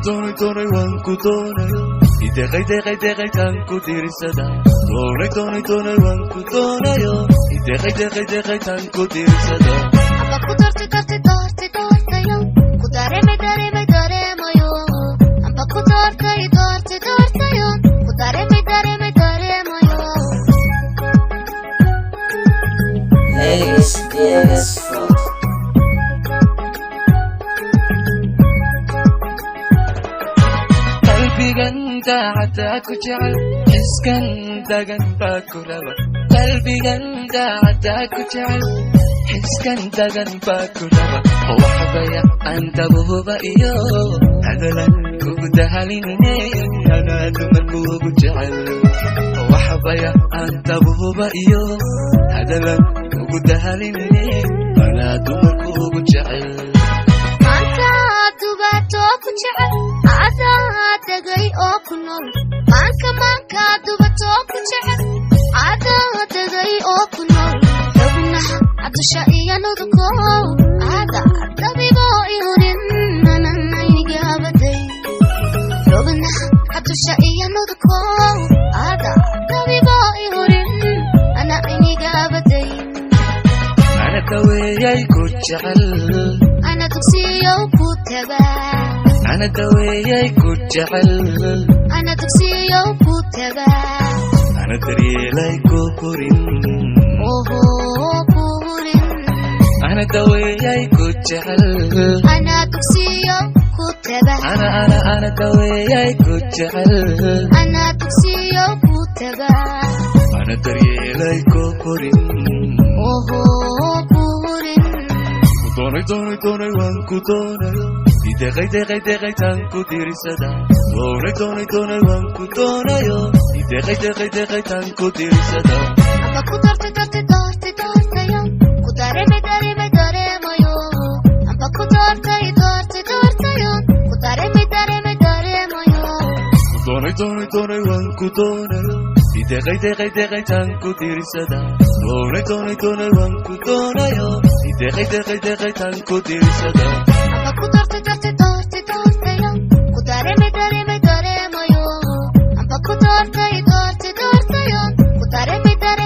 doonay waan ku doonayo ideeqay tan ku diirsada doonay waan ku doonayo ideeqay tan ku diirsada amba ku doortayo ku dareemayo amba ku doortayo ku dareemayo Ladies, Diegas Front. qalbigan daacada ku jecel xiskan dagan baa ku raba qalbigan daacada ku jecel xiskan dagan baa ku raba waxbaya andabuba iyo hadalan kugu dahalinine anaa dumarkuugu jecel waxbaya andabuba iyo hadalan kugu dahalinine anaa dumarkuugu jecel maanta dubato ku jecel adaa degay oo ku nool maanka dubato ku jecel adaa degay oo ku nool xubnaha adusha iyo nudko adaa dabibo ihurin nanayniga abaday xubnaha adusha iyo nudko adaa dabibo ihurin nanayniga abaday ana daweeyay ku jecel ana dugsiyo ku tabaa ana daweeyay ku jecel ana dugsiyo ku tabaa ana daryeelay ku korin oho kurin ana daweeyay ku jecel ana dugsiyo ku tabaa ana daweeyay ku jecel ana dugsiyo ku tabaa ana daryeelay ku korin oho kurin doonay waan ku doonayo ideeqay tan ku diirsada doonay waan ku doonayo ideeqay tan ku diirsada amba ku doortayo ku dareemayo amba ku doortayo ku dareemayo doonay waan ku doonayo ideeqay tan ku diirsada doonay waan ku doonayo ideeqay tan ku diirsada amba ku doortayo ku dareemayo amba ku doortayo ku dareemayo